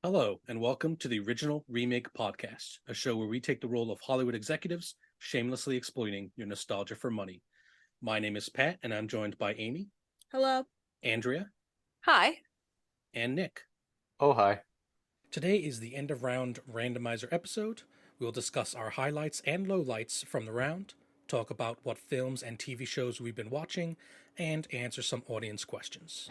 Hello, and welcome to the Original Remake Podcast, a show where we take the role of Hollywood executives, shamelessly exploiting your nostalgia for money. My name is Pat, and I'm joined by Amy, Hello. Andrea, Hi. and Nick. Oh, hi. Today is the end of round randomizer episode. We will discuss our highlights and lowlights from the round, talk about what films and TV shows we've been watching, and answer some audience questions.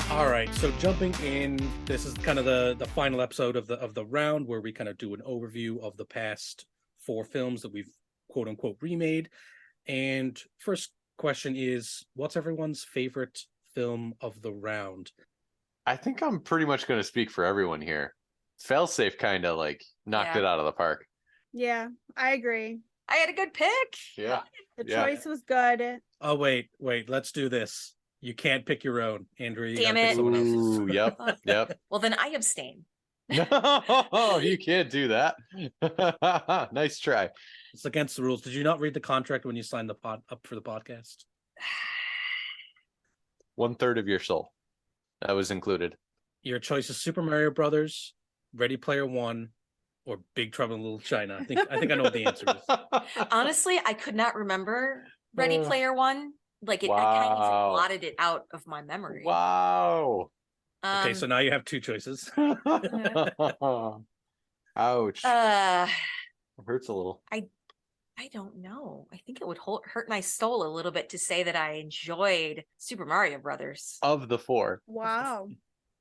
All right, so jumping in, this is kind of the final episode of the round where we kind of do an overview of the past four films that we've quote unquote remade. And first question is, what's everyone's favorite film of the round? I think I'm pretty much going to speak for everyone here. Failsafe kind of knocked it out of the park. Yeah, I agree. I had a good pick. Yeah. The Yeah. choice was good. Oh, wait, let's do this. You can't pick your own, Andrea. You Damn gotta pick it. someone else's. Ooh, yep. Well, then I abstain. No, you can't do that. Nice try. It's against the rules. Did you not read the contract when you signed the pod up for the podcast? 1/3 of your soul. That was included. Your choice is Super Mario Brothers, Ready Player One, or Big Trouble in Little China. I think I know what the answer is. Honestly, I could not remember Ready Player One. I kind of blotted it out of my memory. Wow. Okay, so now you have two choices. Ouch. It hurts a little. I don't know. I think it would hurt my soul a little bit to say that I enjoyed Super Mario Brothers. Of the four. Wow.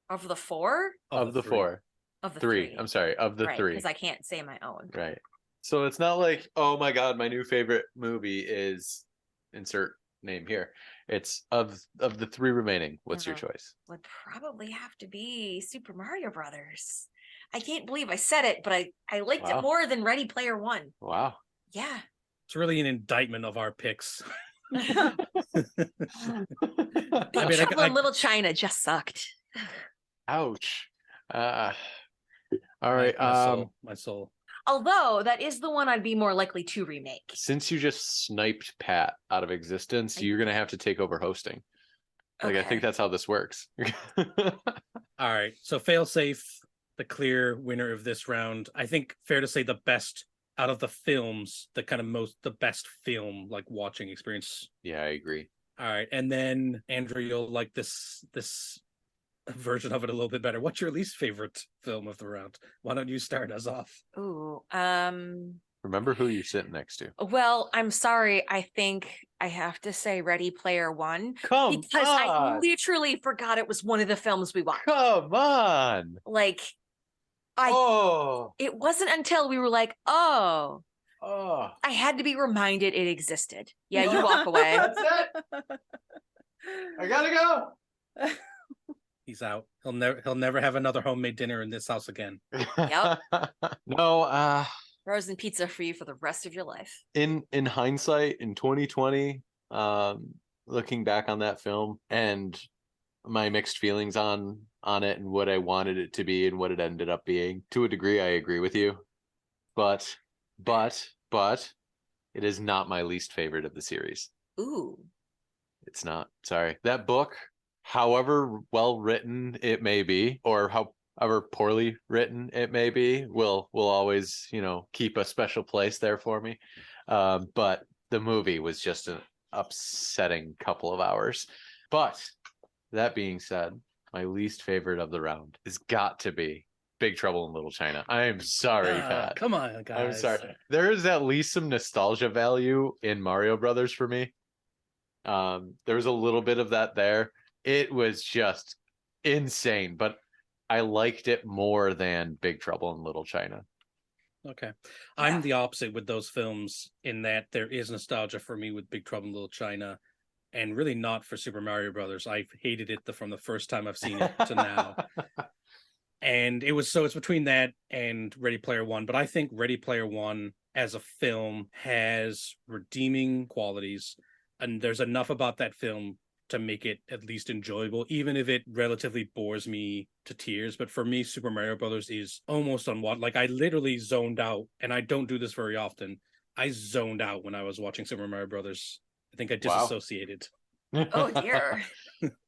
Of the four? Of the three. four. Of the Three. three. I'm sorry. Of the right, three. because I can't say my own. Right. So it's not like, oh my God, my new favorite movie is insert name here. It's of the three remaining. What's your choice? Would probably have to be Super Mario Brothers. I can't believe I said it, but I liked it more than Ready Player One. Wow. Yeah. It's really an indictment of our picks. Big Trouble in Little China just sucked. Ouch. All right. My soul. Although that is the one I'd be more likely to remake. Since you just sniped Pat out of existence, you're gonna have to take over hosting. I think that's how this works. All right. So Failsafe, the clear winner of this round. I think fair to say the best out of the films, the best film watching experience. Yeah, I agree. All right. And then Andrew, you'll like this version of it a little bit better. What's your least favorite film of the round? Why don't you start us off? Ooh. Remember who you're sitting next to. Well, I'm sorry. I think I have to say Ready Player One. Come because on. I literally forgot it was one of the films we watched. Come on. It wasn't until we were like, oh, I had to be reminded it existed. Yeah, you walk away. That's it. I gotta go. He's out. He'll never have another homemade dinner in this house again. Yep. No, Frozen pizza for you for the rest of your life. in hindsight, in 2020, looking back on that film and my mixed feelings on it and what I wanted it to be and what it ended up being, to a degree, I agree with you. But it is not my least favorite of the series. Ooh. It's not. Sorry. That book, however well written it may be, or however poorly written it may be, will always, keep a special place there for me. But the movie was just an upsetting couple of hours. But that being said, my least favorite of the round has got to be Big Trouble in Little China. I am sorry, Pat. Come on, guys. I'm sorry. There is at least some nostalgia value in Mario Brothers for me. There was a little bit of that there. It was just insane, but I liked it more than Big Trouble in Little China. Okay. I'm the opposite with those films in that there is nostalgia for me with Big Trouble in Little China, and really not for Super Mario Brothers. I've hated it from the first time I've seen it to now. And it's between that and Ready Player One. But I think Ready Player One as a film has redeeming qualities, and there's enough about that film to make it at least enjoyable, even if it relatively bores me to tears. But for me, Super Mario Brothers is almost on what, I literally zoned out, and I don't do this very often, I zoned out when I was watching Super Mario Brothers. I think I Wow. disassociated. Oh dear,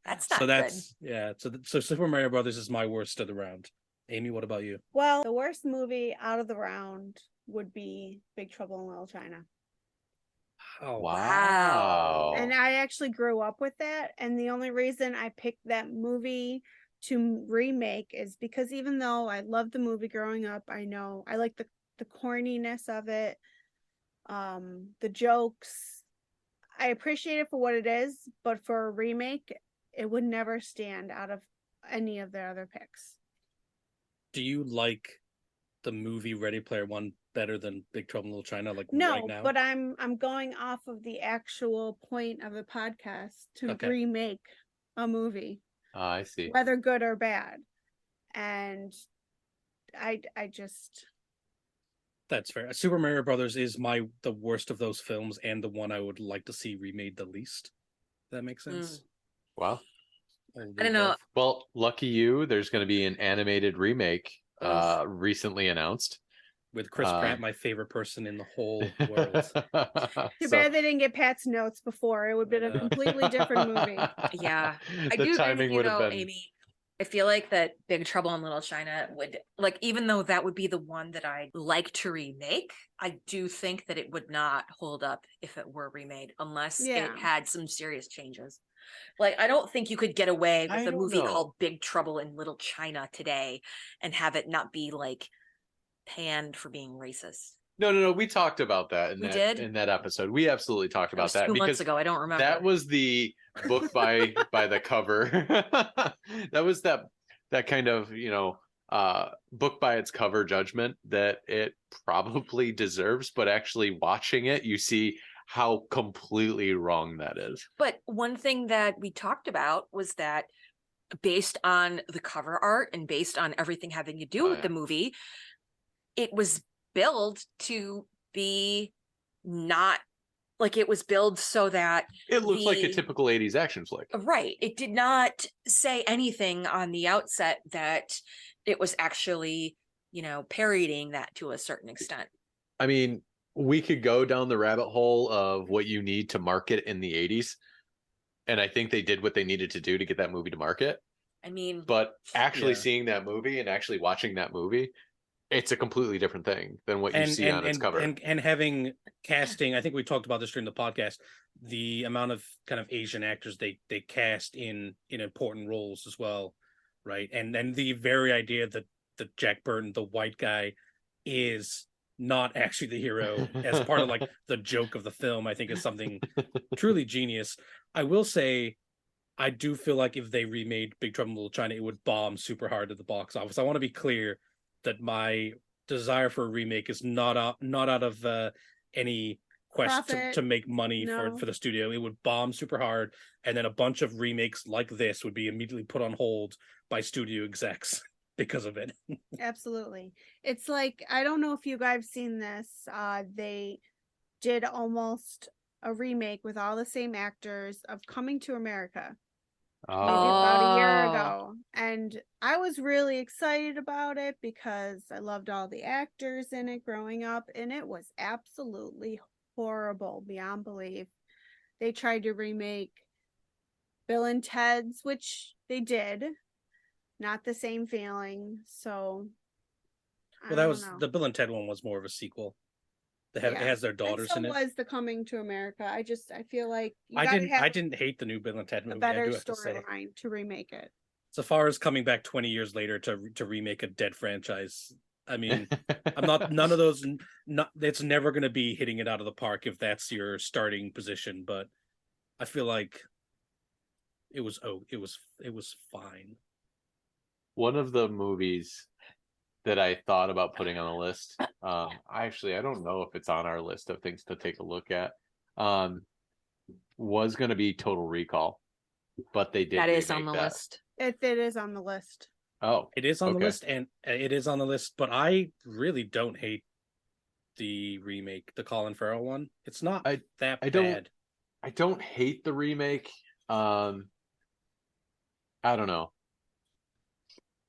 that's not So good. so Super Mario Brothers is my worst of the round. Amy, what about you? Well, the worst movie out of the round would be Big Trouble in Little China. Oh, Wow. And I actually grew up with that. And the only reason I picked that movie to remake is because even though I loved the movie growing up, I know I like the corniness of it, the jokes. I appreciate it for what it is, but for a remake, it would never stand out of any of their other picks. do you like the movie Ready Player One better than Big Trouble in Little China? Like No, right now? but I'm going off of the actual point of the podcast to Okay. remake a movie, I see. whether good or bad. And I just That's fair. Super Mario Brothers is the worst of those films and the one I would like to see remade the least. That makes sense. Wow. I don't know. Well, lucky you. There's going to be an animated remake recently announced With Chris Pratt, my favorite person in the whole world. too bad they didn't get Pat's notes before. It would have been a completely different movie. Yeah, I The do agree timing with you would have though, been. Amy. I feel like that Big Trouble in Little China would, like, even though that would be the one that I like to remake, I do think that it would not hold up if it were remade unless it had some serious changes. Like, I don't think you could get away with a movie called Big Trouble in Little China today and have it not be like panned for being racist. No. We talked about that We did? in that episode. We absolutely talked That about was that 2 months because ago. I don't remember. that was the book by the cover. That was that kind of, book by its cover judgment that it probably deserves, but actually watching it, you see how completely wrong that is. But one thing that we talked about was that based on the cover art and based on everything having to do with the movie, it was billed to be not like, it was billed so that it looks like a typical 80s action flick. Right. It did not say anything on the outset that it was actually, parodying that to a certain extent. I mean, we could go down the rabbit hole of what you need to market in the 80s. And I think they did what they needed to do to get that movie to market. I mean, but actually seeing that movie and actually watching that movie, it's a completely different thing than what you see on its cover. And having casting, I think we talked about this during the podcast, the amount of kind of Asian actors they cast in important roles as well, right? And the very idea that Jack Burton, the white guy, is not actually the hero as part of like the joke of the film, I think is something truly genius. I will say, I do feel like if they remade Big Trouble in Little China, it would bomb super hard at the box office. I want to be clear that my desire for a remake is not out of any quest to make money for the studio. It would bomb super hard, and then a bunch of remakes like this would be immediately put on hold by studio execs because of it. Absolutely. It's like, I don't know if you guys have seen this. They did almost a remake with all the same actors of Coming to America. Maybe about a year ago, and I was really excited about it because I loved all the actors in it growing up, and it was absolutely horrible beyond belief. They tried to remake Bill and Ted's, which they did, not the same feeling. So well, that was the Bill and Ted one was more of a sequel. It has their daughters in it. Was the Coming to America. I feel like I didn't hate the new Bill and Ted movie. A better storyline to remake it. So far as coming back 20 years later to remake a dead franchise, I mean, I'm not none of those. It's never going to be hitting it out of the park if that's your starting position. But I feel like it was fine. One of the movies that I thought about putting on a list. I don't know if it's on our list of things to take a look at. Was going to be Total Recall, but they did. That is on the list. It is on the list. Oh, it is on the list, and it is on the list. But I really don't hate the remake, the Colin Farrell one. It's not that bad. I don't hate the remake. I don't know.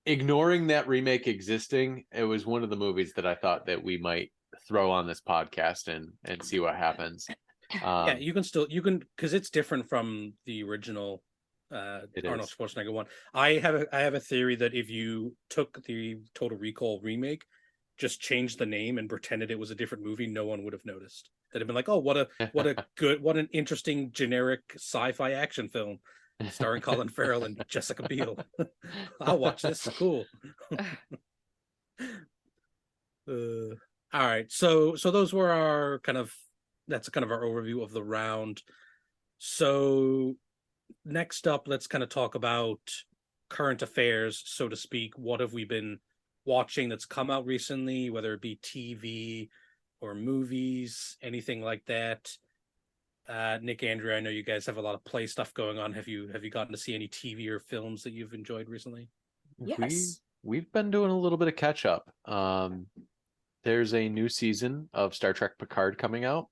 Ignoring that remake existing, it was one of the movies that I thought that we might throw on this podcast and see what happens. Yeah, you can because it's different from the original It Arnold is. Schwarzenegger one. I have a theory that if you took the Total Recall remake, just changed the name and pretended it was a different movie, no one would have noticed. They'd have been like, "Oh, what an interesting generic sci-fi action film starring Colin Farrell and Jessica Biel. I'll watch this. Cool." All right, so those were our that's kind of our overview of the round. So next up, let's kind of talk about current affairs, so to speak. What have we been watching that's come out recently, whether it be TV or movies, anything like that? Nick, Andrea, I know you guys have a lot of play stuff going on. Have you gotten to see any TV or films that you've enjoyed recently? Yes. We've been doing a little bit of catch up. There's a new season of Star Trek Picard coming out.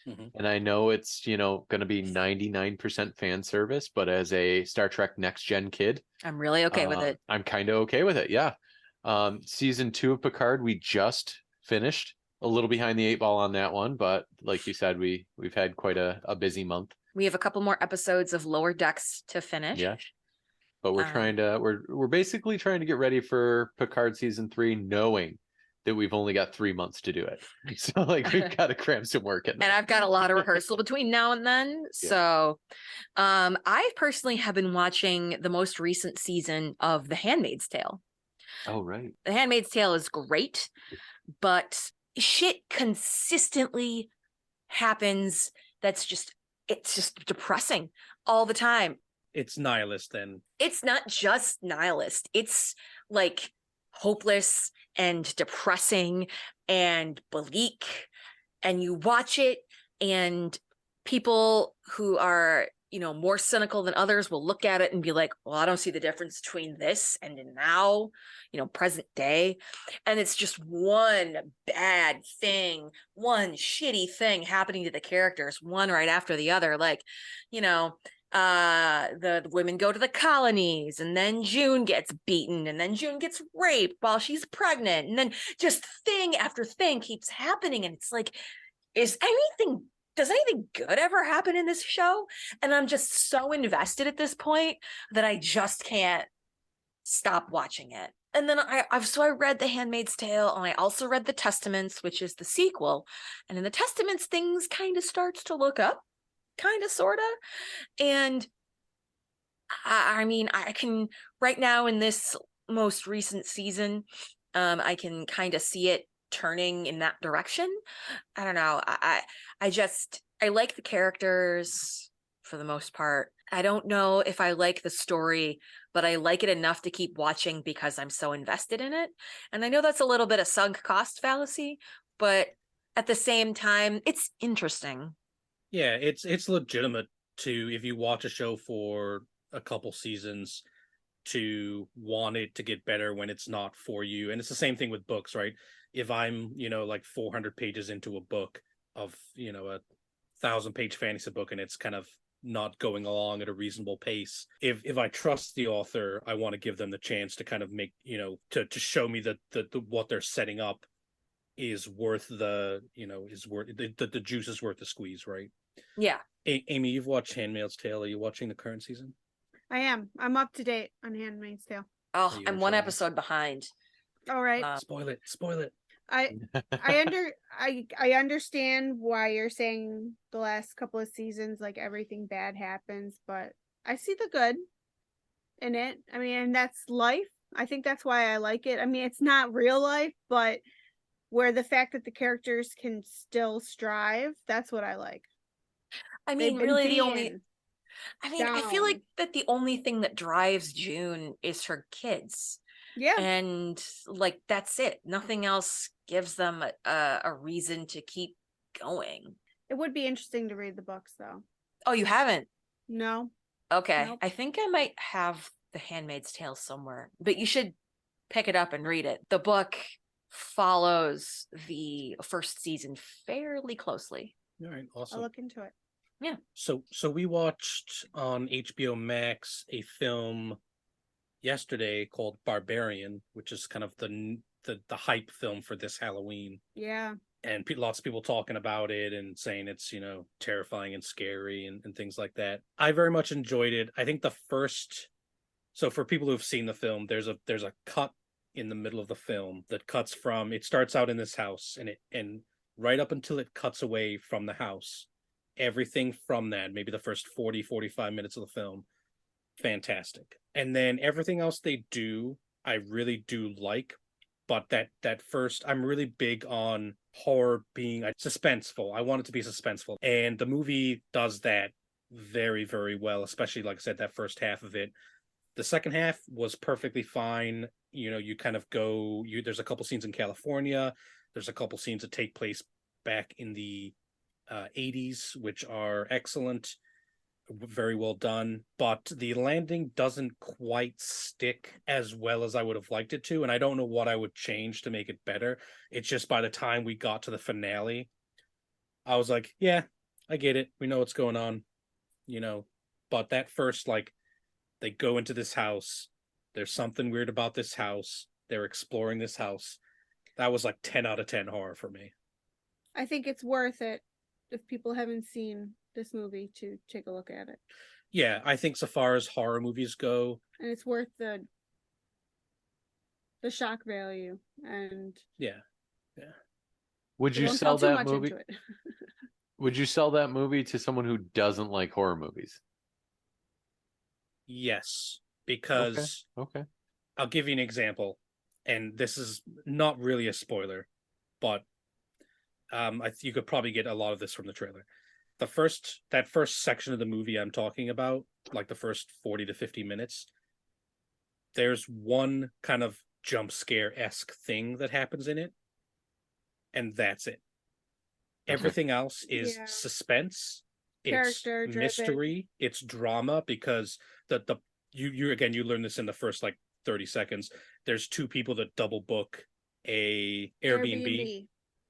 Mhm. And I know it's, going to be 99% fan service, but as a Star Trek Next Gen kid, I'm really okay with it. I'm kind of okay with it. Yeah. Season 2 of Picard, we just finished. A little behind the 8 ball on that one, but like you said, we've had quite a busy month. We have a couple more episodes of Lower Decks to finish. Yeah. But we're basically trying to get ready for Picard season 3, knowing that we've only got 3 months to do it. So like we've got to cram some work in there. And I've got a lot of rehearsal between now and then. Yeah. So I personally have been watching the most recent season of The Handmaid's Tale. Oh, right. The Handmaid's Tale is great, but shit consistently happens it's just depressing all the time. It's nihilist then. It's not just nihilist. It's like hopeless and depressing and bleak. And you watch it, and people who are, more cynical than others will look at it and be like, well, I don't see the difference between this and now, present day. And it's just one bad thing, one shitty thing happening to the characters, one right after the other. Like, the women go to the colonies, and then June gets beaten, and then June gets raped while she's pregnant, and then just thing after thing keeps happening. And it's like, does anything good ever happen in this show? And I'm just so invested at this point that I just can't stop watching it. And then I read The Handmaid's Tale, and I also read The Testaments, which is the sequel. And in The Testaments, things kind of starts to look up, kind of, sort of. And I mean, I can, right now in this most recent season, I can kind of see it turning in that direction. I don't know. I like the characters for the most part. I don't know if I like the story, but I like it enough to keep watching because I'm so invested in it. And I know that's a little bit of sunk cost fallacy, but at the same time, it's interesting. Yeah, it's legitimate to, if you watch a show for a couple seasons, to want it to get better when it's not for you. And it's the same thing with books, right? If I'm, like 400 pages into a book of, a 1,000-page fantasy book, and it's kind of not going along at a reasonable pace, if I trust the author, I want to give them the chance to kind of make, to show me that the what they're setting up is worth the juice is worth the squeeze, right? Yeah. Amy, you've watched Handmaid's Tale. Are you watching the current season? I am. I'm up to date on Handmaid's Tale. Oh, I'm one episode behind. All right. Spoil it. I understand why you're saying the last couple of seasons, like, everything bad happens, but I see the good in it. I mean, and that's life. I think that's why I like it. I mean, it's not real life, but where the fact that the characters can still strive, that's what I like. I mean, really I feel like down. that the only thing that drives June is her kids. Yeah. And like, that's it. Nothing else gives them a reason to keep going. It would be interesting to read the books, though. Oh, you haven't? No. Okay. Nope. I think I might have The Handmaid's Tale somewhere, but you should pick it up and read it. The book follows the first season fairly closely. All right, awesome. I'll look into it. Yeah. So we watched on HBO Max a film yesterday called Barbarian, which is kind of the hype film for this Halloween. Yeah. and lots of people talking about it and saying it's, terrifying and scary and things like that. I very much enjoyed it. I think the first, so for people who've seen the film, there's a cut in the middle of the film that cuts from, it starts out in this house, and right up until it cuts away from the house, everything from that, maybe the first 40-45 minutes of the film, fantastic. And then everything else they do, I really do like. But that first, I'm really big on horror being suspenseful. I want it to be suspenseful, and the movie does that very, very well. Especially, like I said, that first half of it. The second half was perfectly fine. You kind of go. There's a couple scenes in California. There's a couple scenes that take place back in the 80s, which are excellent, very well done, but the landing doesn't quite stick as well as I would have liked it to, and I don't know what I would change to make it better. It's just by the time we got to the finale, I was like, yeah, I get it. We know what's going on, but that first, like, they go into this house, there's something weird about this house, they're exploring this house. That was like 10 out of 10 horror for me. I think it's worth it if people haven't seen this movie to take a look at it. Yeah, I think so far as horror movies go, and it's worth the shock value. And yeah. Would you don't sell tell too that much movie? into it. Would you sell that movie to someone who doesn't like horror movies? Yes, because Okay. I'll give you an example, and this is not really a spoiler, but you could probably get a lot of this from the trailer. That first section of the movie I'm talking about, like the first 40 to 50 minutes, there's one kind of jump scare-esque thing that happens in it, and that's it. Okay. Everything else is Yeah. suspense, it's Character driven. mystery, it's drama, because you learn this in the first like 30 seconds. There's two people that double book a Airbnb.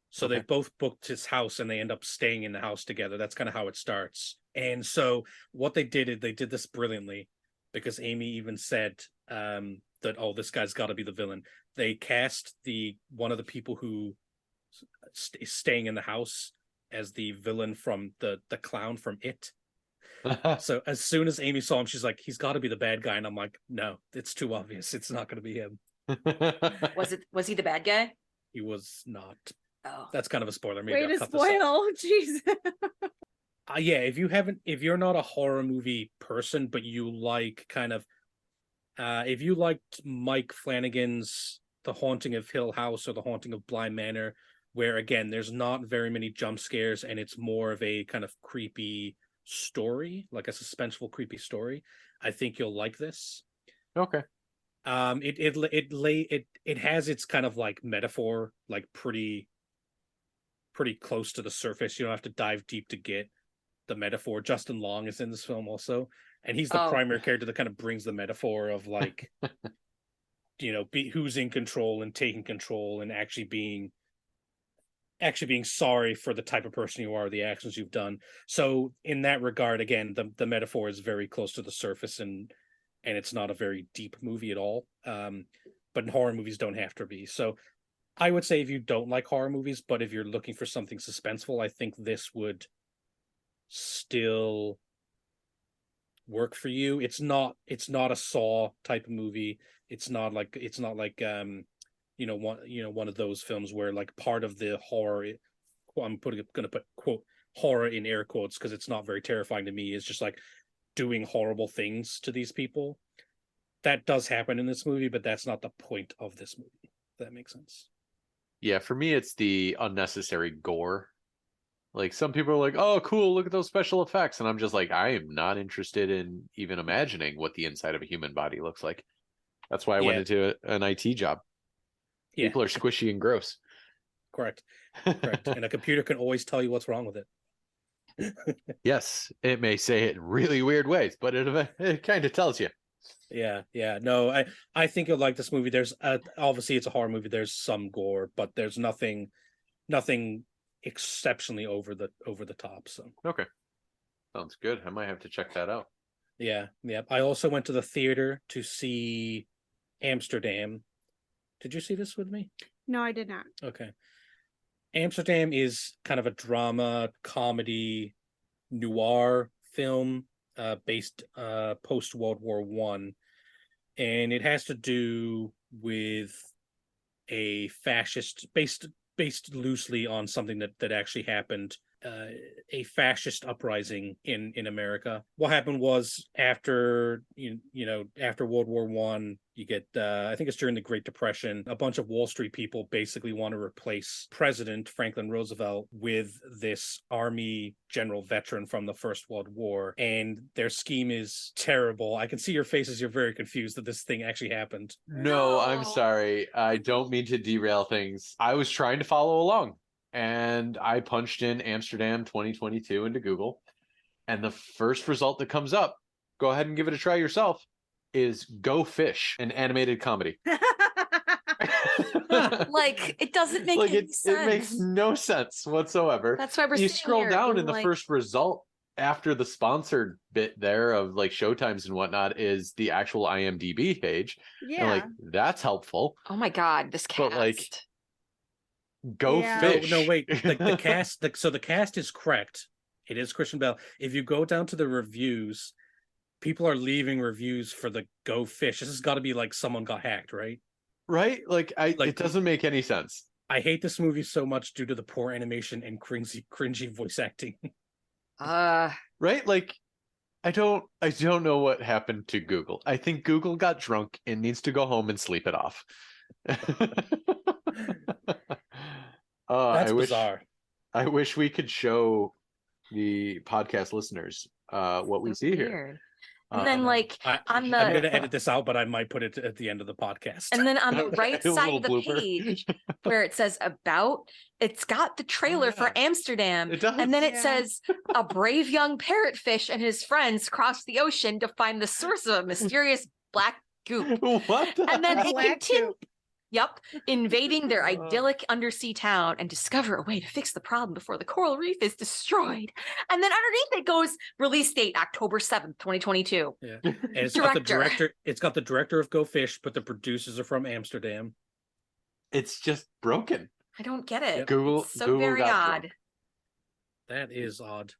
So Okay. they both booked his house and they end up staying in the house together. That's kind of how it starts. And so what they did is they did this brilliantly, because Amy even said that, oh, this guy's got to be the villain. They cast one of the people who is staying in the house as the villain from the clown from It. So as soon as Amy saw him, she's like, he's got to be the bad guy. And I'm like, no, it's too obvious. It's not going to be him. Was he the bad guy? He was not. Oh, That's kind of a spoiler. Maybe Way I'll to cut this out. spoil. Jeez. Yeah, if you're not a horror movie person, but you like kind of, if you liked Mike Flanagan's The Haunting of Hill House or The Haunting of Bly Manor, where again there's not very many jump scares and it's more of a kind of creepy story, like a suspenseful creepy story, I think you'll like this. Okay. It has its kind of like metaphor, like pretty close to the surface. You don't have to dive deep to get the metaphor. Justin Long is in this film also, and he's the primary character that kind of brings the metaphor of like who's in control and taking control and actually being sorry for the type of person you are, the actions you've done. So in that regard, again, the metaphor is very close to the surface, and it's not a very deep movie at all. But horror movies don't have to be. So I would say if you don't like horror movies, but if you're looking for something suspenseful, I think this would still work for you. It's not a Saw type of movie. It's not like one of those films where like part of the horror, I'm gonna put quote horror in air quotes because it's not very terrifying to me, is just like doing horrible things to these people. That does happen in this movie, but that's not the point of this movie. If that makes sense. Yeah, for me, it's the unnecessary gore. Like some people are like, "Oh, cool! Look at those special effects," and I'm just like, I am not interested in even imagining what the inside of a human body looks like. That's why I went into an IT job. Yeah. People are squishy and gross. Correct. And a computer can always tell you what's wrong with it. Yes, it may say it in really weird ways, but it kind of tells you. Yeah. No, I think you'll like this movie. There's obviously it's a horror movie. There's some gore, but there's nothing exceptionally over the top. So okay, sounds good. I might have to check that out. Yeah. I also went to the theater to see Amsterdam. Did you see this with me? No, I did not. Okay. Amsterdam is kind of a drama, comedy, noir film based post World War One, and it has to do with a fascist based loosely on something that actually happened, a fascist uprising in America. What happened was after after World War One, you get I think it's during the Great Depression, a bunch of Wall Street people basically want to replace President Franklin Roosevelt with this army general veteran from the First World War, and their scheme is terrible. I can see your faces; you're very confused that this thing actually happened. No, I'm No. sorry. I don't mean to derail things. I was trying to follow along, and I punched in Amsterdam 2022 into Google, and the first result that comes up, go ahead and give it a try yourself, is Go Fish, an animated comedy. Like, it doesn't make Like any it sense. makes no sense whatsoever. That's why we're You sitting scroll here down being and the like, first result after the sponsored bit there of like showtimes and whatnot is the actual IMDb page. And like that's helpful. oh my god, this cast. But like Go Yeah. Fish. No, wait. The cast. So the cast is correct. It is Christian Bale. If you go down to the reviews, people are leaving reviews for the Go Fish. This has got to be like someone got hacked, right? Right? Like it doesn't make any sense. I hate this movie so much due to the poor animation and cringy voice acting. Right? Like I don't know what happened to Google. I think Google got drunk and needs to go home and sleep it off. That's bizarre. I wish we could show the podcast listeners what we see here. Weird. And then like I'm going to edit this out, but I might put it at the end of the podcast. And then on the Okay, right a side little of the blooper. page where it says about, it's got the trailer for Amsterdam. It does. And then it Yeah. says a brave young parrotfish and his friends cross the ocean to find the source of a mysterious black goop. What the And then hell? it Black continues. goop. Yep, invading their idyllic undersea town and discover a way to fix the problem before the coral reef is destroyed. And then underneath it goes release date October 7th, 2022. Yeah. And it's got the director. It's got the director of Go Fish, but the producers are from Amsterdam. It's just broken. I don't get it. Yep. Google It's so Google very got odd. drunk. That is odd.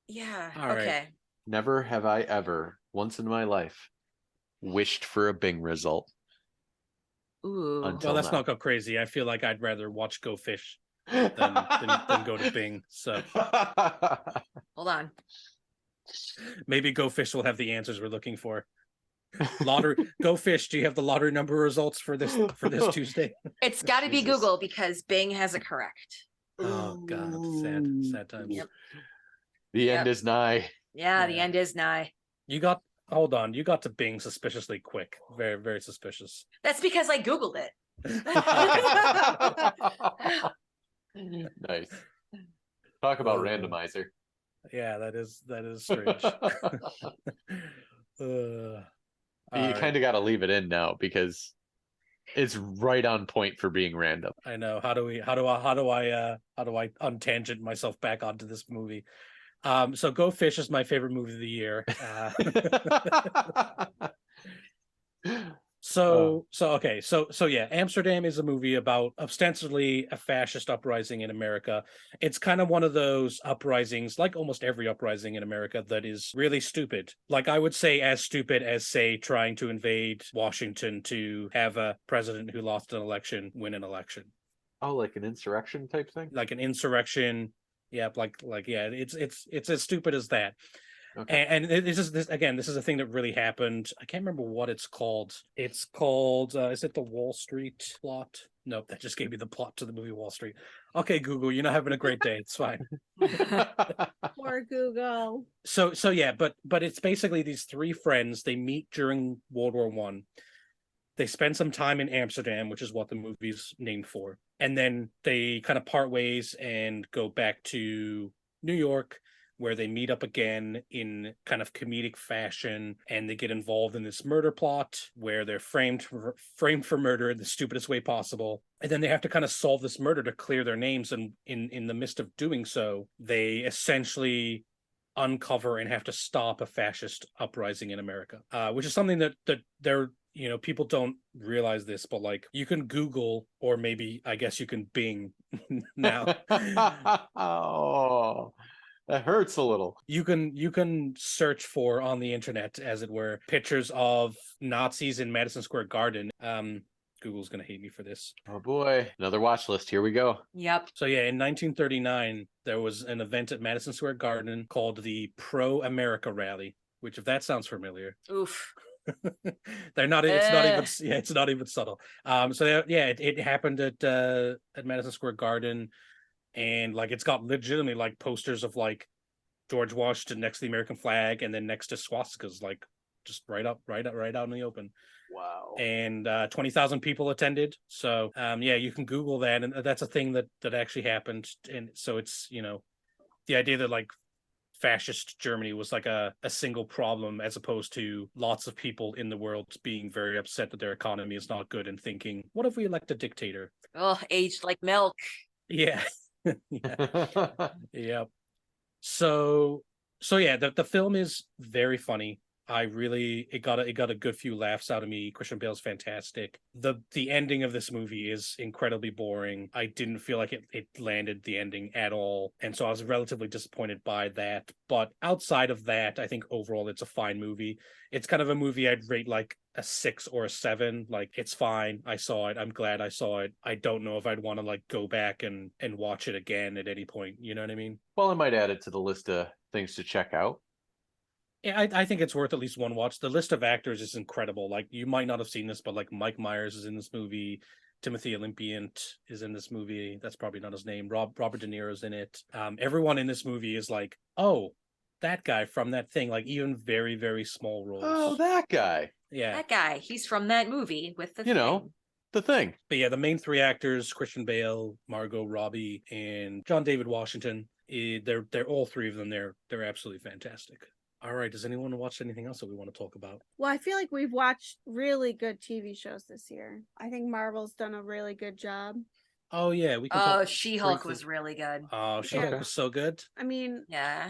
Yeah. All right. Okay. Never have I ever, once in my life, wished for a Bing result. Ooh. Until Well, let's now. not go crazy. I feel like I'd rather watch Go Fish than go to Bing. So Hold on. maybe Go Fish will have the answers we're looking for. Lottery Go Fish, do you have the lottery number results for this Tuesday? It's got to be Jesus. Google because Bing has it correct. Oh god, sad times. Yep. The end is nigh. Yeah, the Yeah. end is nigh. Hold on, you got to Bing suspiciously quick. Very, very suspicious. That's because I Googled it. Nice. Talk about Uh, randomizer. Yeah, that is strange. You All kind of got to leave it in now because it's right on point for being random. I know. How do I untangent myself back onto this movie? So Go Fish is my favorite movie of the year. So yeah, Amsterdam is a movie about ostensibly a fascist uprising in America. It's kind of one of those uprisings, like almost every uprising in America, that is really stupid. Like I would say as stupid as, say, trying to invade Washington to have a president who lost an election win an election. Oh, like an insurrection type thing? Like an insurrection. Yeah, it's as stupid as that. Okay. And this is a thing that really happened. I can't remember what it's called. It's called is it the Wall Street plot? Nope, that just gave me the plot to the movie Wall Street. Okay, Google, you're not having a great day. It's fine. Poor Google. So yeah, but it's basically these three friends. They meet during World War One. They spend some time in Amsterdam, which is what the movie's named for. And then they kind of part ways and go back to New York, where they meet up again in kind of comedic fashion, and they get involved in this murder plot where they're framed for murder in the stupidest way possible. And then they have to kind of solve this murder to clear their names. And in the midst of doing so, they essentially uncover and have to stop a fascist uprising in America, which is something that they're people don't realize this, but like you can Google, or maybe I guess you can Bing now. Oh, that hurts a little. You can search for on the internet, as it were, pictures of Nazis in Madison Square Garden. Google's gonna hate me for this. Oh boy, another watch list. Here we go. Yep. So yeah, in 1939, there was an event at Madison Square Garden called the Pro America Rally, which, if that sounds familiar, Oof. they're not. It's not even. Yeah, it's not even subtle. So yeah, it happened at Madison Square Garden, and like it's got legitimately like posters of like George Washington next to the American flag, and then next to swastikas, like just right out in the open. Wow. And 20,000 people attended. So yeah, you can Google that, and that's a thing that actually happened. And so it's the idea that like fascist Germany was like a single problem, as opposed to lots of people in the world being very upset that their economy is not good and thinking, what if we elect a dictator? Oh, aged like milk. Yeah. Yeah. So yeah, the film is very funny. It got a good few laughs out of me. Christian Bale's fantastic. The ending of this movie is incredibly boring. I didn't feel like it landed the ending at all, and so I was relatively disappointed by that. But outside of that, I think overall it's a fine movie. It's kind of a movie I'd rate like a 6 or a 7. Like, it's fine. I saw it. I'm glad I saw it. I don't know if I'd want to like go back and watch it again at any point. You know what I mean? Well, I might add it to the list of things to check out. Yeah, I think it's worth at least one watch. The list of actors is incredible. Like, you might not have seen this, but like Mike Myers is in this movie. Timothy Olyphant is in this movie. That's probably not his name. Robert De Niro's in it. Everyone in this movie is like, oh, that guy from that thing. Like, even very, very small roles. Oh, that guy. Yeah. That guy. He's from that movie with the The thing. But yeah, the main 3 actors, Christian Bale, Margot Robbie, and John David Washington, they're all 3 of them. They're absolutely fantastic. All right. Does anyone watch anything else that we want to talk about? Well, I feel like we've watched really good TV shows this year. I think Marvel's done a really good job. Oh yeah, we can. Oh, She-Hulk was really good. Oh, She-Hulk was so good. I mean, yeah.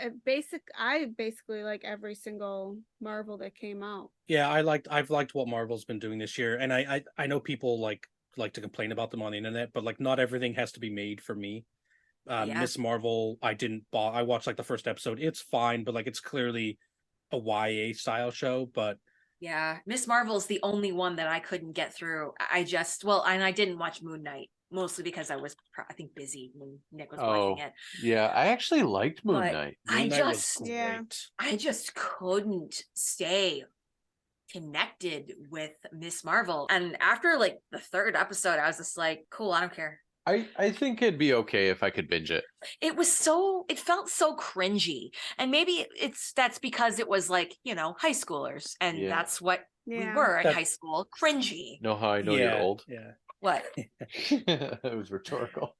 I basically like every single Marvel that came out. Yeah, I've liked what Marvel's been doing this year, and I know people like to complain about them on the internet, but like not everything has to be made for me. Miss Marvel, I watched like the first episode. It's fine, but like it's clearly a YA style show. But yeah, Miss Marvel's the only one that I couldn't get through. And I didn't watch Moon Knight, mostly because I was, I think, busy when Nick was watching it. Yeah, I actually liked Moon Knight. Moon Knight was great. I just couldn't stay connected with Miss Marvel. And after like the 3rd episode, I was just like, cool, I don't care. I think it'd be okay if I could binge it. It felt so cringy. And maybe that's because it was like, high schoolers. And that's what we were in high school. Cringy. Know how I know you're old? Yeah. What? It was rhetorical.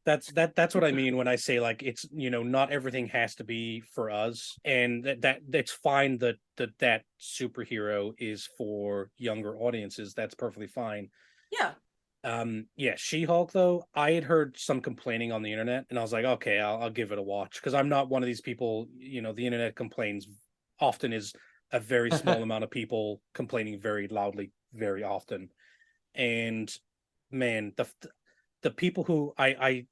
That's what I mean when I say like it's not everything has to be for us, and that it's fine that superhero is for younger audiences. That's perfectly fine. Yeah. Yeah, She-Hulk though, I had heard some complaining on the internet, and I was like, okay, I'll give it a watch, because I'm not one of these people. The internet complains often is a very small amount of people complaining very loudly very often, and man, the people who I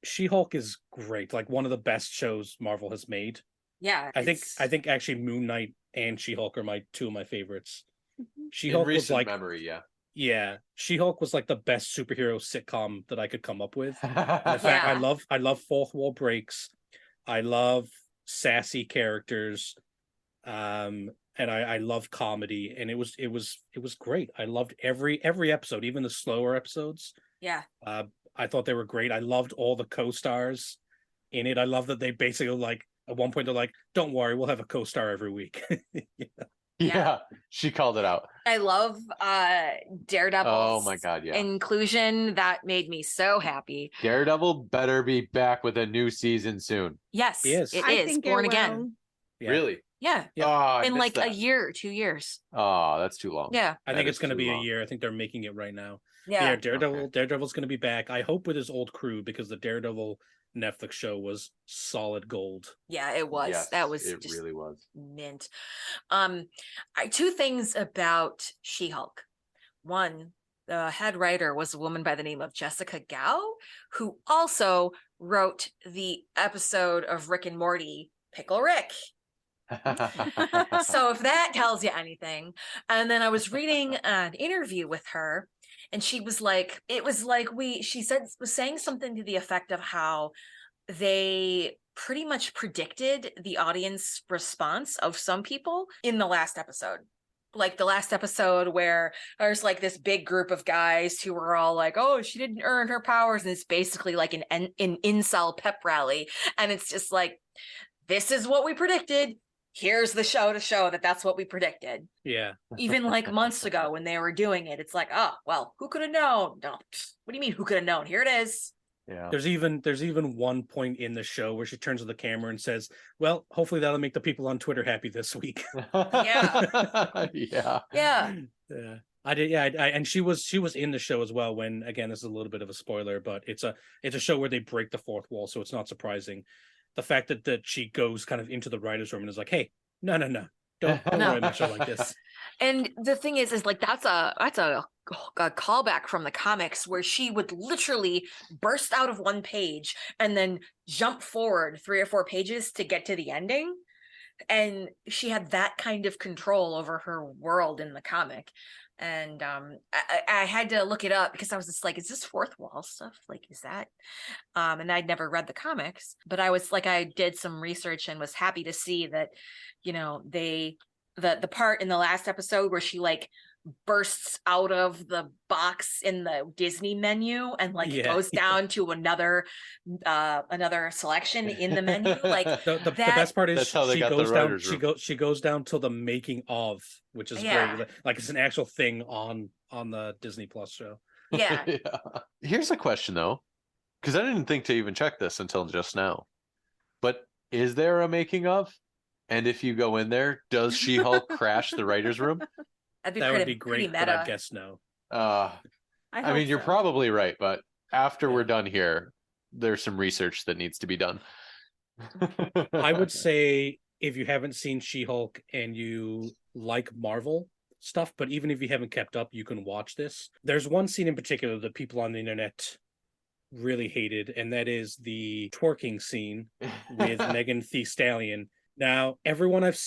She-Hulk is great, like one of the best shows Marvel has made. Yeah, I think actually Moon Knight and She-Hulk are 2 of my favorites. She-Hulk was like memory, yeah, She-Hulk was like the best superhero sitcom that I could come up with. In fact, I love fourth wall breaks. I love sassy characters. And I love comedy, and it was great. I loved every episode, even the slower episodes. Yeah. I thought they were great. I loved all the co-stars in it. I love that they basically like at one point they're like, "Don't worry, we'll have a co-star every week." Yeah, she called it out. I love Daredevil's oh my god, yeah. inclusion. That made me so happy. Daredevil better be back with a new season soon. Yes, it is. It is Born Again. Yeah. Really? Yeah. Oh, in like a year, 2 years. Oh, that's too long. Yeah. I think it's going to be a year. I think they're making it right now. Yeah. Daredevil's going to be back. I hope with his old crew, because the Daredevil Netflix show was solid gold. Yeah, it was. Yes, That was it just really was. mint. Two things about She-Hulk. One, the head writer was a woman by the name of Jessica Gao, who also wrote the episode of Rick and Morty, Pickle Rick. So if that tells you anything. And then I was reading an interview with her, and she was like, she was saying something to the effect of how they pretty much predicted the audience response of some people in the last episode. Like the last episode where there's like this big group of guys who were all like, oh, she didn't earn her powers. And it's basically like an incel pep rally. And it's just like, this is what we predicted. Here's the show to show that that's what we predicted. Yeah. Even like months ago when they were doing it, it's like, oh, well, who could have known? No, what do you mean who could have known? Here it is. Yeah. There's even one point in the show where she turns to the camera and says, well, hopefully that'll make the people on Twitter happy this week. Yeah. Yeah. Yeah. Yeah. And she was in the show as well when, again, this is a little bit of a spoiler, but it's a show where they break the fourth wall, so it's not surprising. The fact that she goes kind of into the writer's room and is like, hey, no, don't write my show like this. And the thing is like that's a callback from the comics where she would literally burst out of one page and then jump forward 3 or 4 pages to get to the ending. And she had that kind of control over her world in the comic. And I had to look it up because I was just like, is this fourth wall stuff? Like, is that? And I'd never read the comics, but I did some research and was happy to see that, you know, the part in the last episode where she like bursts out of the box in the Disney menu and like goes down to another selection in the menu. Like the best part is she goes down to the making of, which is great. Like it's an actual thing on the Disney Plus show. Yeah. Here's a question though, because I didn't think to even check this until just now. But is there a making of? And if you go in there, does She-Hulk crash the writer's room? That would be great, but I guess no. I mean, you're probably right, but after we're done here, there's some research that needs to be done. I would say if you haven't seen She-Hulk and you like Marvel stuff, but even if you haven't kept up, you can watch this. There's one scene in particular that people on the internet really hated, and that is the twerking scene with Megan Thee Stallion. Now, everyone I've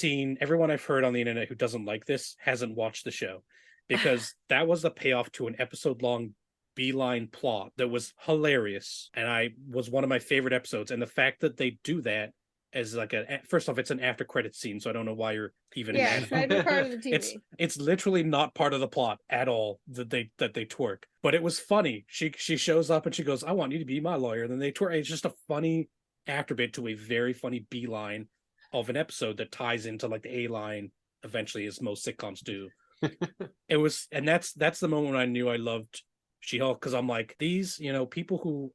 heard on the internet who doesn't like this hasn't watched the show, because that was the payoff to an episode-long beeline plot that was hilarious, and was one of my favorite episodes. And the fact that they do that as like first off, it's an after-credit scene, so I don't know why you're even it's not even part of the TV. It's literally not part of the plot at all that they twerk, but it was funny. She shows up and she goes, "I want you to be my lawyer," and then they twerk. It's just a funny afterbit to a very funny beeline of an episode that ties into like the A line eventually, as most sitcoms do. It was, and that's the moment when I knew I loved She-Hulk, because I'm like, these, you know, people who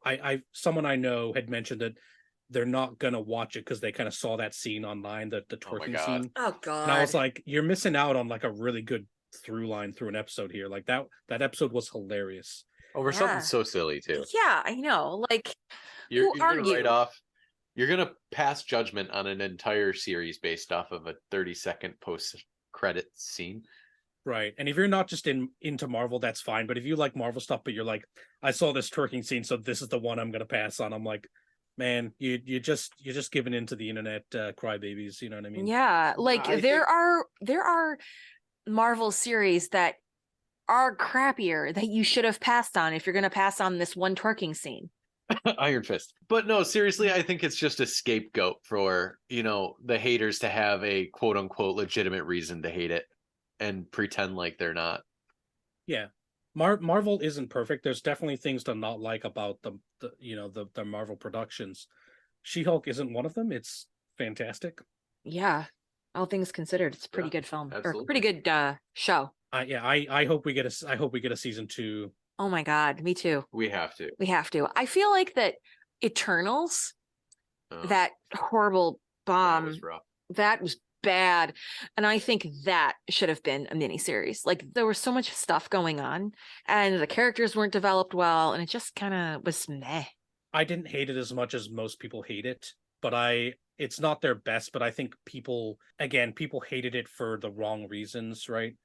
someone I know had mentioned that they're not gonna watch it because they kind of saw that scene online, the twerking scene. Oh god. And I was like, you're missing out on like a really good through line through an episode here. Like that episode was hilarious. Over something so silly too. Yeah, I know. Like, you're gonna write off. You're going to pass judgment on an entire series based off of a 30-second post-credit scene. Right. And if you're not just into Marvel, that's fine. But if you like Marvel stuff, but you're like, I saw this twerking scene, so this is the one I'm going to pass on. I'm like, man, you're just giving into the internet crybabies. You know what I mean? Yeah. Like there are Marvel series that are crappier that you should have passed on if you're going to pass on this one twerking scene. Iron Fist. But no, seriously, I think it's just a scapegoat for, you know, the haters to have a quote unquote legitimate reason to hate it and pretend like they're not. Yeah. Marvel isn't perfect. There's definitely things to not like about the Marvel productions. She-Hulk isn't one of them. It's fantastic. Yeah. All things considered, it's a pretty good film. Absolutely. Or pretty good show. I hope we get a season 2. Oh my god, me too. We have to. I feel like that Eternals, that horrible bomb, that was bad. And I think that should have been a miniseries. Like there was so much stuff going on and the characters weren't developed well and it just kind of was meh. I didn't hate it as much as most people hate it, but it's not their best, but I think people hated it for the wrong reasons, right?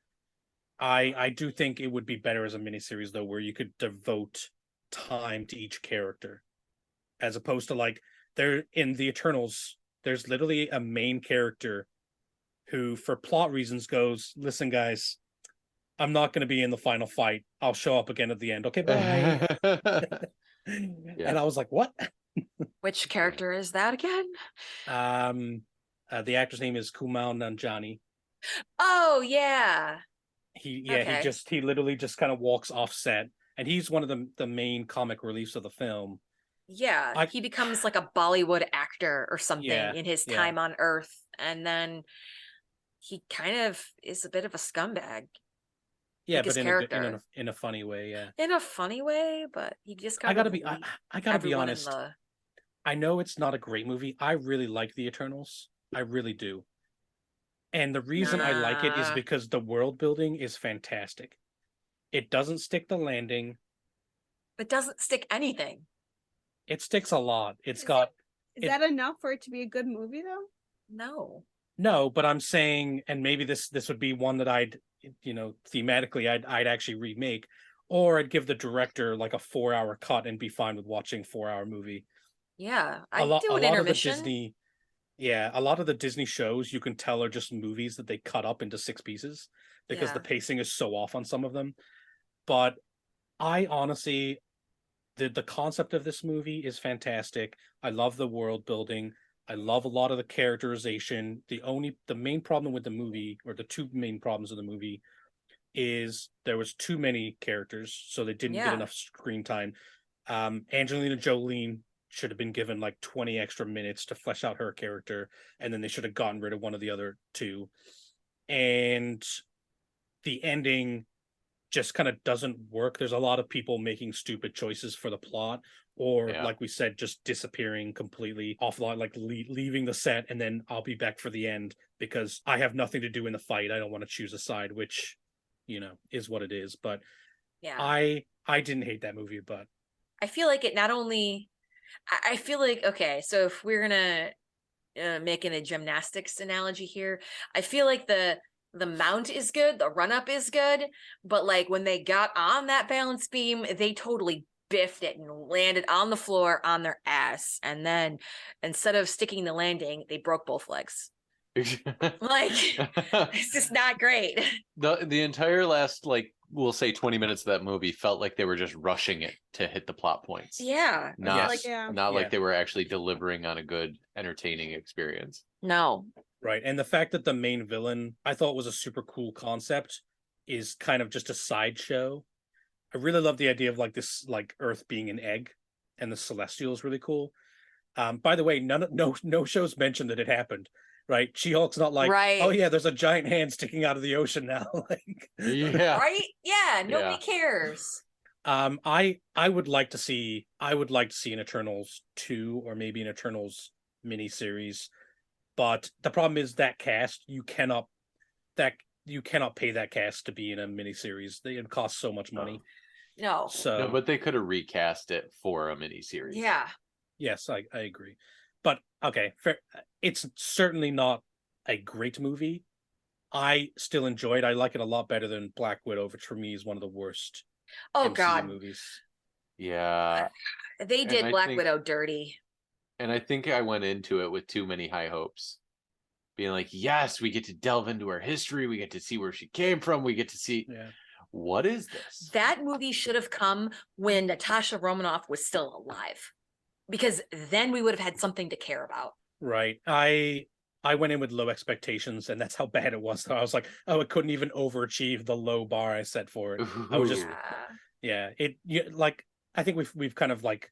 I do think it would be better as a miniseries though, where you could devote time to each character, as opposed to like there in the Eternals, there's literally a main character who, for plot reasons, goes, "Listen, guys, I'm not going to be in the final fight. I'll show up again at the end. Okay, bye." And I was like, "What?" Which character is that again? The actor's name is Kumail Nanjiani. Oh yeah. Okay. He literally just kind of walks off set, and he's one of the main comic reliefs of the film. Yeah, he becomes like a Bollywood actor or something in his yeah. time on Earth, and then he kind of is a bit of a scumbag. Yeah, like but his character. in a funny way, yeah. In a funny way, but he just kind I of gotta be honest. I know it's not a great movie. I really like The Eternals. I really do. And the reason I like it is because the world building is fantastic. It doesn't stick the landing. It doesn't stick anything. It sticks a lot. Is that enough for it to be a good movie though? No, but I'm saying, and maybe this would be one that I'd, thematically I'd actually remake, or I'd give the director like a 4-hour cut and be fine with watching 4-hour movie. Yeah, I'd do an intermission. A lot of the Disney shows you can tell are just movies that they cut up into 6 pieces because the pacing is so off on some of them. But I honestly, the concept of this movie is fantastic. I love the world building. I love a lot of the characterization. The main problem with the movie, or the two main problems of the movie, is there was too many characters, so they didn't get enough screen time. Angelina Jolie should have been given like 20 extra minutes to flesh out her character, and then they should have gotten rid of one of the other two. And the ending just kind of doesn't work. There's a lot of people making stupid choices for the plot, or like we said, just disappearing completely offline, like leaving the set, and then I'll be back for the end because I have nothing to do in the fight. I don't want to choose a side, which, is what it is. But I didn't hate that movie, but I feel like it not only, I feel like, okay, so if we're gonna making a gymnastics analogy here, I feel like the mount is good, the run up is good, but like when they got on that balance beam, they totally biffed it and landed on the floor on their ass, and then instead of sticking the landing, they broke both legs. Like, it's just not great. The entire last, like, we'll say 20 minutes of that movie felt like they were just rushing it to hit the plot points. Yeah. Not like they were actually delivering on a good, entertaining experience. No. Right. And the fact that the main villain, I thought, was a super cool concept, is kind of just a sideshow. I really love the idea of like this, like Earth being an egg, and the Celestial is really cool. By the way, no shows mentioned that it happened. Right, She-Hulk's not like, oh yeah, there's a giant hand sticking out of the ocean now. Like, right, yeah, nobody cares. I would like to see an Eternals 2, or maybe an Eternals miniseries, but the problem is that cast, you cannot pay that cast to be in a miniseries. It costs so much money. No, but they could have recast it for a miniseries. Yeah. Yes, I agree. But okay, fair. It's certainly not a great movie. I still enjoy it. I like it a lot better than Black Widow, which for me is one of the worst MCU movies. Yeah. They did Black Widow dirty. And I think I went into it with too many high hopes. Being like, yes, we get to delve into her history. We get to see where she came from. We get to see... Yeah. What is this? That movie should have come when Natasha Romanoff was still alive, because then we would have had something to care about. Right. I went in with low expectations, and that's how bad it was. I was like, oh, it couldn't even overachieve the low bar I set for it. I was just, I think we've kind of like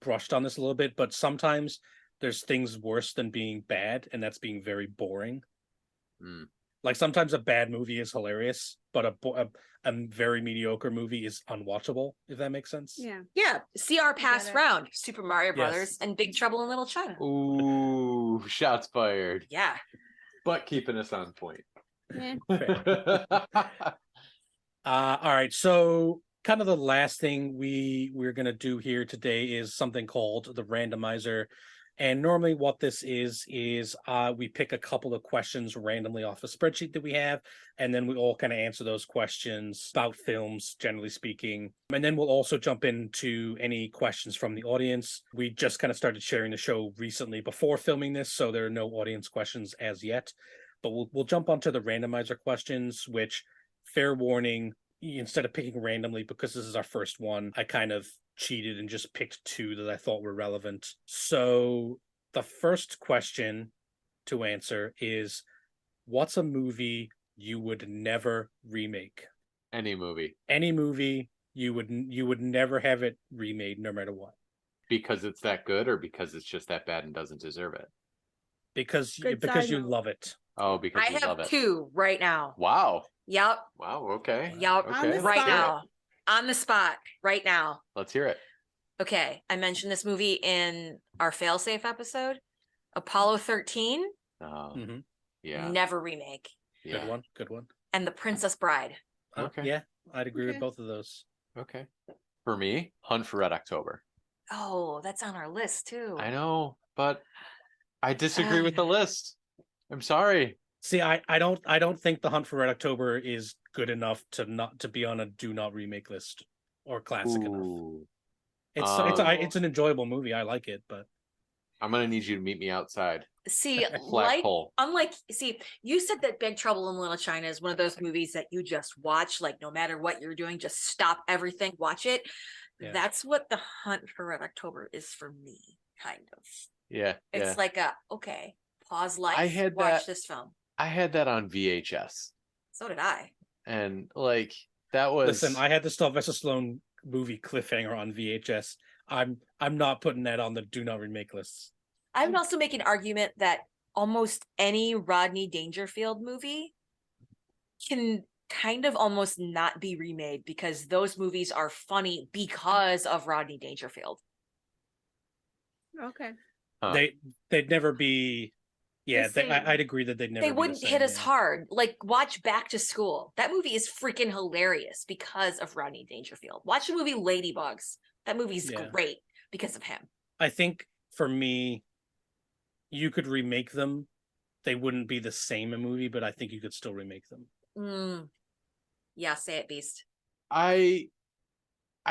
brushed on this a little bit, but sometimes there's things worse than being bad, and that's being very boring. Like sometimes a bad movie is hilarious, but a very mediocre movie is unwatchable, if that makes sense. Yeah. See our past round: Super Mario Brothers and Big Trouble in Little China. Ooh, shots fired. Yeah, but keeping us on point. All right, so kind of the last thing we're going to do here today is something called the randomizer. And normally what this is we pick a couple of questions randomly off a spreadsheet that we have, and then we all kind of answer those questions about films, generally speaking. And then we'll also jump into any questions from the audience. We just kind of started sharing the show recently before filming this, so there are no audience questions as yet. But we'll jump onto the randomizer questions, which, fair warning, instead of picking randomly, because this is our first one, I kind of cheated and just picked two that I thought were relevant. So the first question to answer is, what's a movie you would never remake? Any movie. Any movie you would never have it remade, no matter what. Because it's that good, or because it's just that bad and doesn't deserve it? Because Good because side you note. love it. Oh, because I you love have it. 2 right now. Wow. Yep. Wow. Okay. Yep. Okay. On the let's Right hear it. now. On the spot. Right now. Let's hear it. Okay. I mentioned this movie in our failsafe episode. Apollo 13. Mhm. Yeah. Never remake. Yeah. Good one. And The Princess Bride. Okay. Yeah, I'd agree with Okay. both of those. Okay. For me, Hunt for Red October. Oh, that's on our list too. I know, but I disagree with the list. I'm sorry. See, I don't think The Hunt for Red October is good enough to be on a do not remake list or classic enough. Ooh. It's an enjoyable movie. I like it, but I'm gonna need you to meet me outside. See, Flagpole. you said that Big Trouble in Little China is one of those movies that you just watch, like no matter what you're doing, just stop everything, watch it. Yeah. That's what The Hunt for Red October is for me, kind of. Yeah. It's like okay, pause life, I had watch that- this film. I had that on VHS, So did I. and like that was. listen, I had the Sylvester Stallone movie Cliffhanger on VHS. I'm not putting that on the do not remake lists. I would also make an argument that almost any Rodney Dangerfield movie can kind of almost not be remade because those movies are funny because of Rodney Dangerfield. Okay. Huh. They'd never be. Yeah, The same. I'd agree that they'd never. They be wouldn't the hit same, as yeah. hard. Like, watch Back to School. That movie is freaking hilarious because of Rodney Dangerfield. Watch the movie Ladybugs. That movie's Yeah. great because of him. I think for me, you could remake them. They wouldn't be the same a movie, but I think you could still remake them. Yeah, say it, Beast. I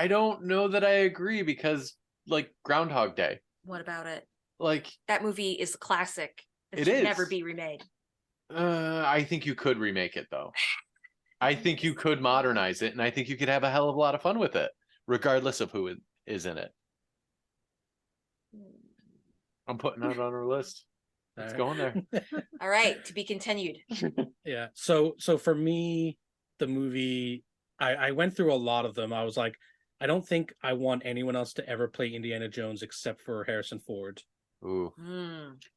don't know that I agree, because like Groundhog Day, What about it? like That movie is a classic. It It should is. never be remade. I think you could remake it though. I think you could modernize it, and I think you could have a hell of a lot of fun with it, regardless of who is in it. I'm putting it on our list. It's going there. All right, to be continued. Yeah. So for me, the movie, I went through a lot of them. I was like, I don't think I want anyone else to ever play Indiana Jones except for Harrison Ford. Ooh.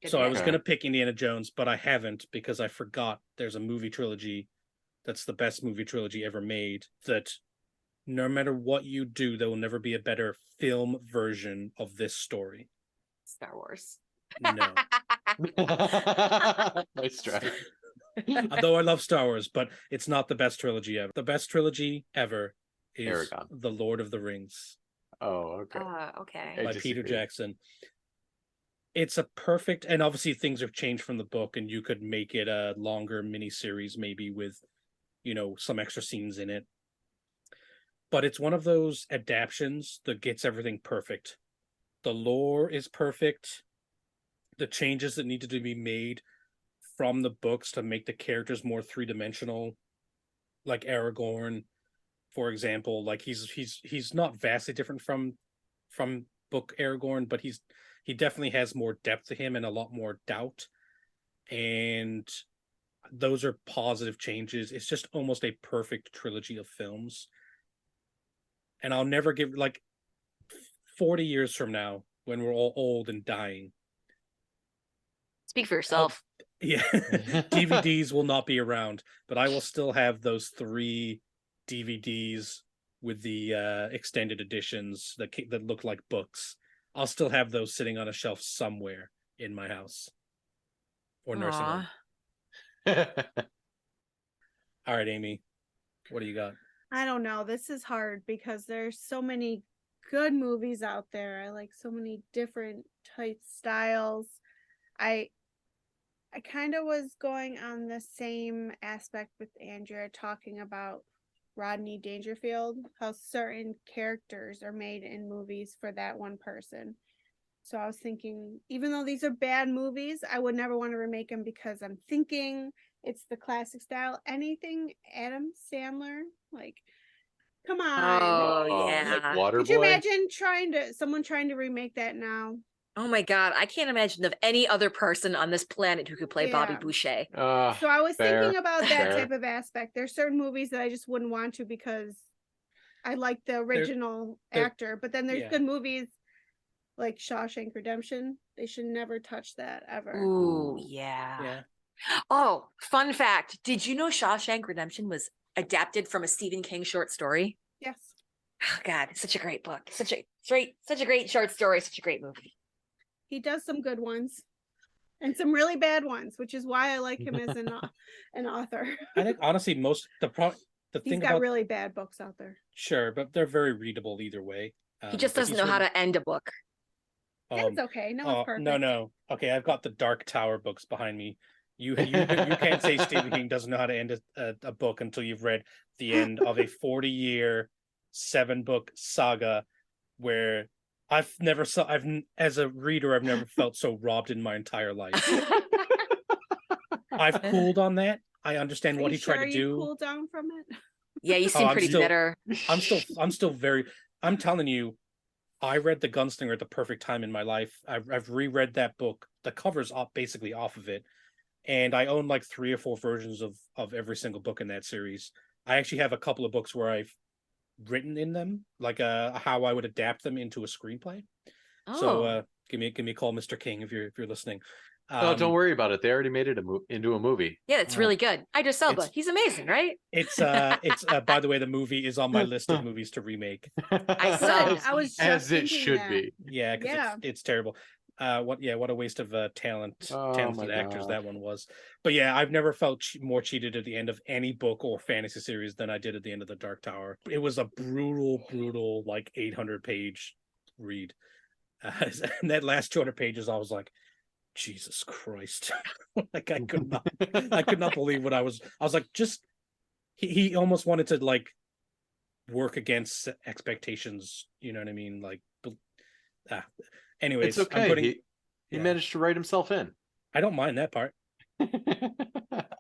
Good So I was pick. going to pick Indiana Jones, but I haven't, because I forgot there's a movie trilogy that's the best movie trilogy ever made, that no matter what you do, there will never be a better film version of this story. Star Wars. No. Nice try. Although I love Star Wars, but it's not the best trilogy ever. The best trilogy ever is Aragon. The Lord of the Rings Oh, okay. Okay. I by Peter disagree. Jackson. It's a perfect, and obviously things have changed from the book, and you could make it a longer miniseries, maybe with, some extra scenes in it. But it's one of those adaptions that gets everything perfect. The lore is perfect. The changes that needed to be made from the books to make the characters more three-dimensional, like Aragorn, for example, like he's not vastly different from book Aragorn, but he definitely has more depth to him and a lot more doubt, and those are positive changes. It's just almost a perfect trilogy of films, and I'll never give, like, 40 years from now, when we're all old and dying, Speak for yourself. yeah, DVDs will not be around, but I will still have those 3 DVDs with the extended editions that look like books. I'll still have those sitting on a shelf somewhere in my house or nursing home. Aw. All right, Amy, what do you got? I don't know. This is hard because there's so many good movies out there. I like so many different type styles. I I kind of was going on the same aspect with Andrea talking about Rodney Dangerfield, how certain characters are made in movies for that one person. So I was thinking, even though these are bad movies, I would never want to remake them because I'm thinking it's the classic style. Anything Adam Sandler, like, come on. Oh Like yeah. Could you Waterboy. imagine someone trying to remake that now? Oh my God. I can't imagine of any other person on this planet who could play Bobby Yeah. Boucher. So I was Fair, thinking about that fair. type of aspect. There's certain movies that I just wouldn't want to because I like the original they're- actor, but then there's yeah. good movies like Shawshank Redemption. They should never touch that ever. Ooh, yeah. Yeah. Oh, fun fact. Did you know Shawshank Redemption was adapted from a Stephen King short story? Yes. Oh God, it's such a great book. Such a great short story, such a great movie. He does some good ones and some really bad ones, which is why I like him as an author. I think honestly, the He's thing got about really bad books out there. sure, but they're very readable either way. He just but doesn't he's know how written- to end a book. That's okay. No one's perfect. No. Okay, I've got the Dark Tower books behind me. You can't say Stephen King doesn't know how to end a book until you've read the end of a 40-year 7-book saga where as a reader I've never felt so robbed in my entire life. I've cooled on that. I understand Are what you he tried sure to you do. cooled down from it? Yeah, you seem I'm pretty still- bitter. I'm still very. I'm telling you, I read The Gunslinger at the perfect time in my life. I've reread that book. The cover's basically off of it, and I own like 3 or 4 versions of every single book in that series. I actually have a couple of books where I've written in them, like how I would adapt them into a screenplay. So Oh, give me a call, Mr. King, if you're listening. Oh, don't worry about it. They already made it into a movie. yeah, it's Oh. really good. Idris Elba, It's- he's amazing, right? It's by the way, the movie is on my list of movies to remake. I saw- Good. I was just As it thinking should that. be. Yeah, because Yeah. it's terrible. What a waste of talented my actors God. that one was. But yeah, I've never felt more cheated at the end of any book or fantasy series than I did at the end of the Dark Tower. It was a brutal like 800-page read. And that last 200 pages, I was like, Jesus Christ. Like I could not believe what I was like, just he almost wanted to like work against expectations, you know what I mean? Like anyways, It's okay. I'm putting He yeah. managed to write himself in. I don't mind that part.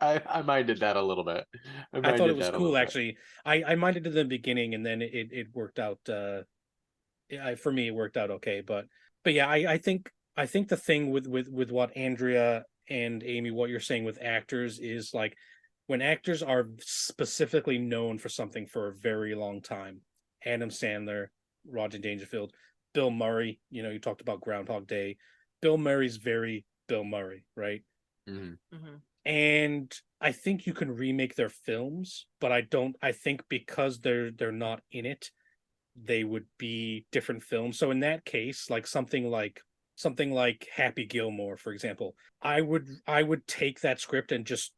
I minded that a little bit. I thought it was cool actually. I minded it in the beginning and then it worked out for me it worked out okay, but yeah, I think the thing with what Andrea and Amy, what you're saying with actors is like when actors are specifically known for something for a very long time. Adam Sandler, Rodney Dangerfield, Bill Murray, you talked about Groundhog Day. Bill Murray's very Bill Murray, right? Mhm. And I think you can remake their films, but I think because they're not in it, they would be different films. So in that case, like something like Happy Gilmore, for example, I would take that script and just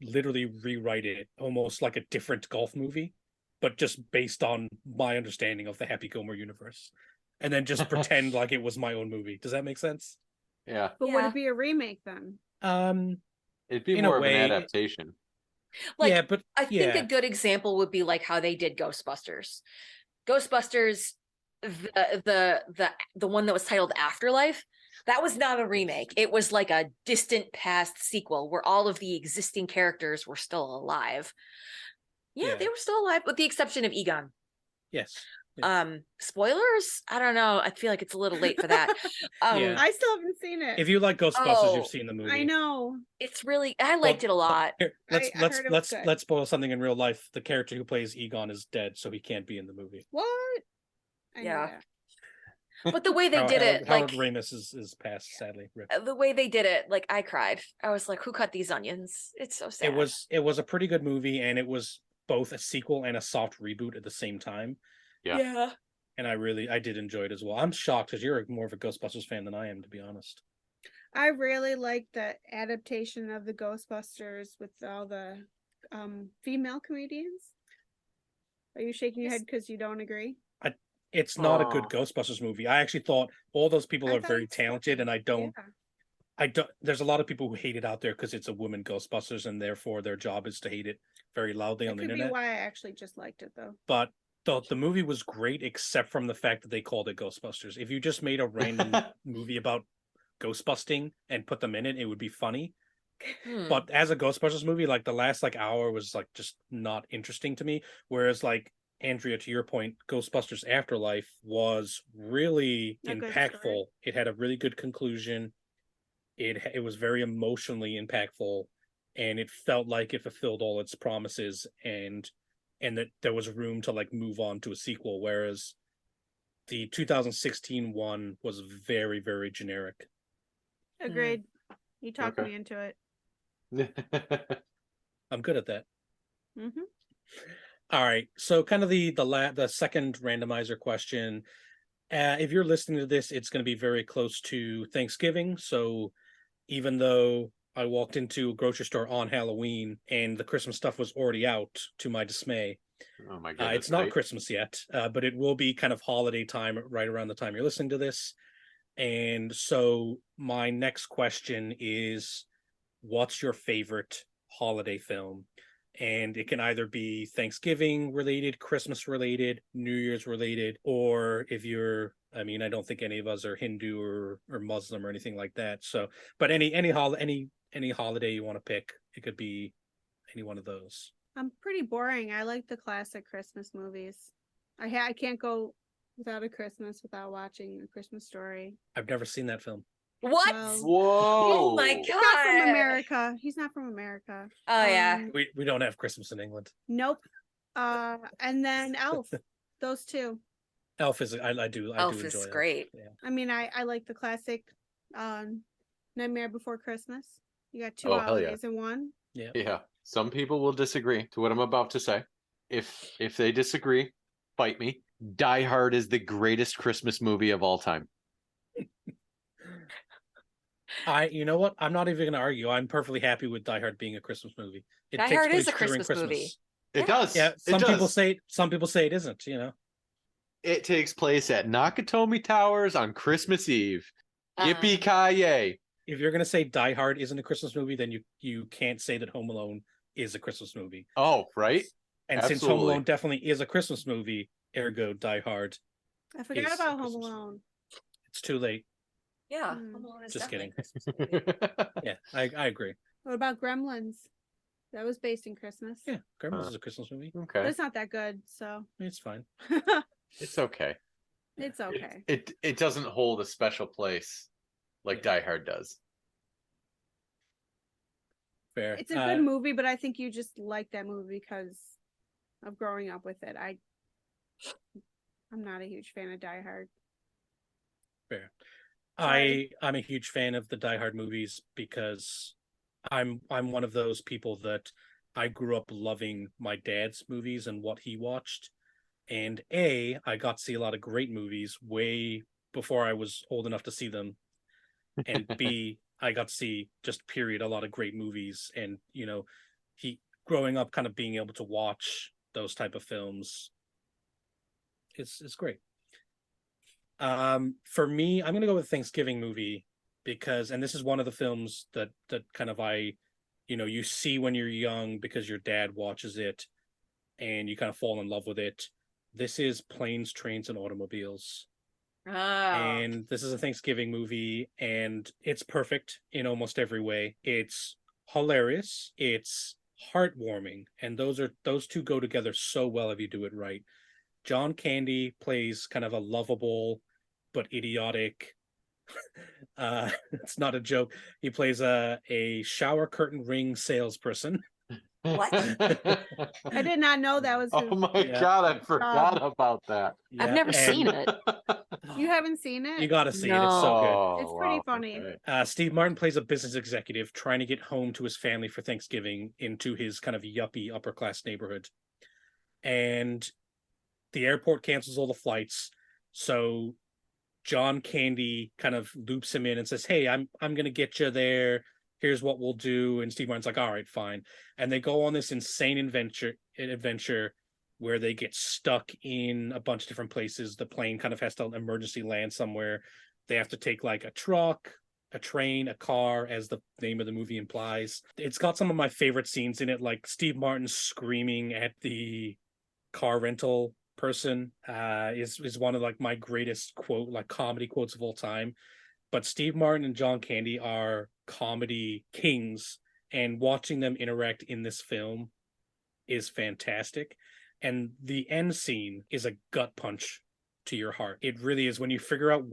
literally rewrite it almost like a different golf movie, but just based on my understanding of the Happy Gilmore universe, and then just pretend like it was my own movie. Does that make sense? Yeah. But would it be a remake then? It'd be In a more of an way, adaptation. Like, yeah, but I think yeah. a good example would be like how they did Ghostbusters. Ghostbusters, the one that was titled Afterlife, that was not a remake. It was like a distant past sequel where all of the existing characters were still alive. Yeah, Yeah. they were still alive, with the exception of Egon. Yes. Spoilers? I don't know. I feel like it's a little late for that. Yeah. I still haven't seen it. If you like Ghostbusters, Oh, you've seen the movie. I know. It's really, I liked it a lot. Here, let's I heard it was good. let's spoil something in real life. The character who plays Egon is dead, so he can't be in the movie. What? I knew Yeah. that. But the way they did it, Howard like Ramis is passed, sadly. Rip. the way they did it, like I cried. I was like, who cut these onions? It's so sad. It was a pretty good movie, and it was both a sequel and a soft reboot at the same time. Yeah. And I did enjoy it as well. I'm shocked because you're more of a Ghostbusters fan than I am, to be honest. I really like the adaptation of the Ghostbusters with all the female comedians. Are you shaking your head because you don't agree? It's not a good Aw. Ghostbusters movie. I actually thought all those people I are thought very it's talented, funny. and I don't. Yeah. There's a lot of people who hate it out there because it's a woman Ghostbusters, and therefore their job is to hate it very loudly That on the could be internet. why I actually just liked it though. But the movie was great, except from the fact that they called it Ghostbusters. If you just made a random movie about ghostbusting and put them in it, it would be funny. But as a Ghostbusters movie, like the last like hour was like just not interesting to me. Whereas like Andrea, to your point, Ghostbusters Afterlife was really A good impactful. story. It had a really good conclusion. It was very emotionally impactful, and it felt like it fulfilled all its promises, and that there was room to like move on to a sequel. Whereas the 2016 one was very, very generic. Agreed. You talked Okay. me into it. I'm good at that. Mm-hmm. All right. So kind of the second randomizer question. If you're listening to this, it's going to be very close to Thanksgiving. So even though I walked into a grocery store on Halloween and the Christmas stuff was already out, to my dismay, Oh my goodness! it's not right? Christmas yet, but it will be kind of holiday time right around the time you're listening to this. And so my next question is, what's your favorite holiday film? And it can either be Thanksgiving related, Christmas related, New Year's related, or if you're, I mean, I don't think any of us are Hindu or Muslim or anything like that. So, but any holiday you want to pick, it could be any one of those. I'm pretty boring. I like the classic Christmas movies. I can't go without a Christmas without watching A Christmas Story. I've never seen that film. What? Well, Oh Whoa! my He's not from god. America. He's not from America. Oh yeah. We don't have Christmas in England. Nope. And then Elf. Those two. Elf is I do Elf enjoy is Elf. great. Yeah. I mean, I like the classic Nightmare Before Christmas. You got two Oh, hell yeah. holidays in one. Yeah. Yeah, some people will disagree to what I'm about to say. If they disagree, fight me. Die Hard is the greatest Christmas movie of all time. You know what? I'm not even going to argue. I'm perfectly happy with Die Hard being a Christmas movie. It Die takes Hard is place a during Christmas movie. It Yeah. does. Yeah, It some people does. say it isn't. You know, It takes place at Nakatomi Towers on Christmas Eve. Yippee ki if you're going to say Die Hard isn't a Christmas movie, then you can't say that Home Alone is a Christmas movie. Oh, right. And since Home Absolutely. Alone definitely is a Christmas movie, ergo Die Hard, I forgot Is about a Home Christmas Alone. it's too late. Yeah. Hmm. Home Alone is Just definitely kidding. a Christmas movie. Yeah, I agree. What about Gremlins? That was based in Christmas. Yeah, Gremlins is a Christmas movie. But Okay, it's not that good, so It's fine. it's okay. it's okay. It doesn't hold a special place like Die Hard does. Fair. It's a good movie, but I think you just like that movie because of growing up with it. I'm not a huge fan of Die Hard. Fair. Sorry. I'm a huge fan of the Die Hard movies because I'm one of those people that I grew up loving my dad's movies and what he watched. And I got to see a lot of great movies way before I was old enough to see them. And B, I got to see just period a lot of great movies. And you know, he growing up kind of being able to watch those type of films, it's great. For me, I'm gonna go with a Thanksgiving movie because, and this is one of the films that kind of you see when you're young because your dad watches it, and you kind of fall in love with it. This is Planes, Trains, and Automobiles. Oh. And this is a Thanksgiving movie, and it's perfect in almost every way. It's hilarious, it's heartwarming, and those two go together so well if you do it right. John Candy plays kind of a lovable but idiotic it's not a joke. He plays a shower curtain ring salesperson. What? I did not know that was. Oh my god, I forgot about that. I've never seen it. You haven't seen it? You gotta see it. It's so good. Oh, It's pretty wow. funny. Okay. Steve Martin plays a business executive trying to get home to his family for Thanksgiving into his kind of yuppie upper class neighborhood. And the airport cancels all the flights. So John Candy kind of loops him in and says, "Hey, I'm gonna get you there. Here's what we'll do." And Steve Martin's like, "All right, fine." And they go on this insane adventure where they get stuck in a bunch of different places. The plane kind of has to emergency land somewhere. They have to take like a truck, a train, a car, as the name of the movie implies. It's got some of my favorite scenes in it, like Steve Martin screaming at the car rental person is one of like my greatest comedy quotes of all time. But Steve Martin and John Candy are comedy kings, and watching them interact in this film is fantastic. And the end scene is a gut punch to your heart. It really is, when you figure out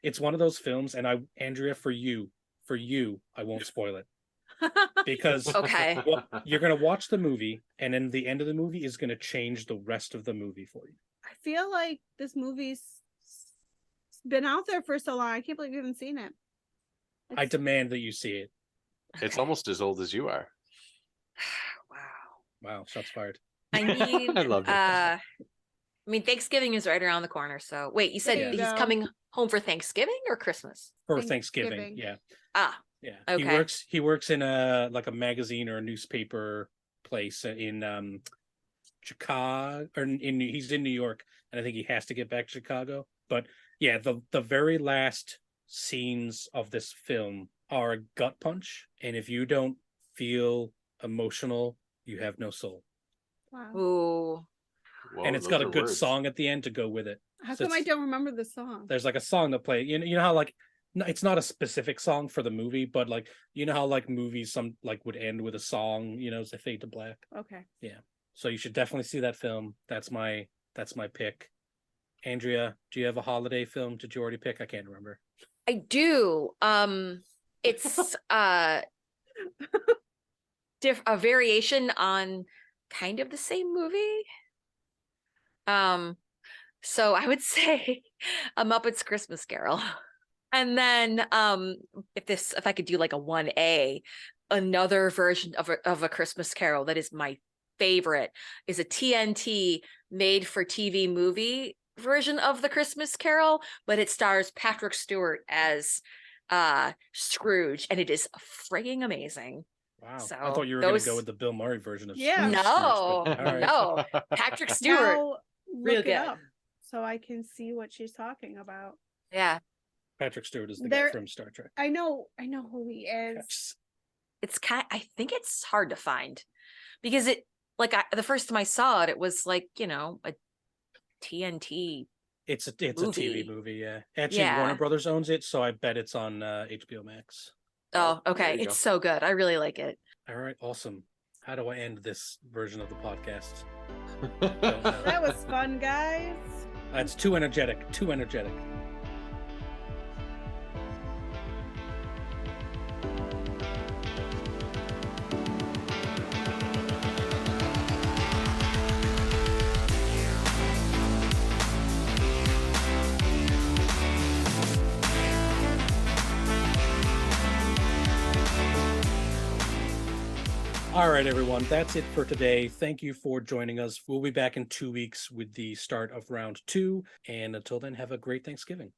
it's one of those films. And Andrea, for you, I won't spoil it, because Okay. you're going to watch the movie, and then the end of the movie is going to change the rest of the movie for you. I feel like this movie's been out there for so long. I can't believe you haven't seen it. I demand that you see it. It's almost as old as you are. Wow, shots fired. I need I love it. I mean, Thanksgiving is right around the corner. So wait, you said There you he's go. coming home for Thanksgiving or Christmas? For Thanksgiving. Yeah. Ah, Yeah. okay. He works in a magazine or a newspaper place in Chicago, or he's in New York, and I think he has to get back to Chicago. But yeah, the very last scenes of this film are a gut punch, and if you don't feel emotional, you have no soul. Wow. Ooh. Whoa, And it's those got a are good words. song at the end to go with it. How So come I don't remember the song? there's like a song that play. You know how like it's not a specific song for the movie, but like you know how like movies some like would end with a song, as they fade to black. Okay. Yeah. So you should definitely see that film. That's my pick. Andrea, do you have a holiday film? Did you already pick? I can't remember. I do. It's a variation on kind of the same movie. So I would say a Muppets Christmas Carol. And then if I could do like a 1A, another version of a Christmas Carol that is my favorite is a TNT made for TV movie version of the Christmas Carol, but it stars Patrick Stewart as Scrooge, and it is friggin' amazing. Wow. So I thought you were going to go with the Bill Murray version of Yeah. Scrooge, No, but all right. no, Patrick Stewart. Now, real look it good. up so I can see what she's talking about. Yeah, Patrick Stewart is the guy from Star Trek. I know who he is. it's I think it's hard to find because it the first time I saw it, it was like a TNT. It's a movie. TV movie, yeah. Actually, Yeah. Warner Brothers owns it, so I bet it's on HBO Max. Oh, there okay. you It's go. so good. I really like it. All right, awesome. How do I end this version of the podcast? That was fun, guys. It's too energetic. Too energetic. All right, everyone, that's it for today. Thank you for joining us. We'll be back in 2 weeks with the start of round 2. And until then, have a great Thanksgiving.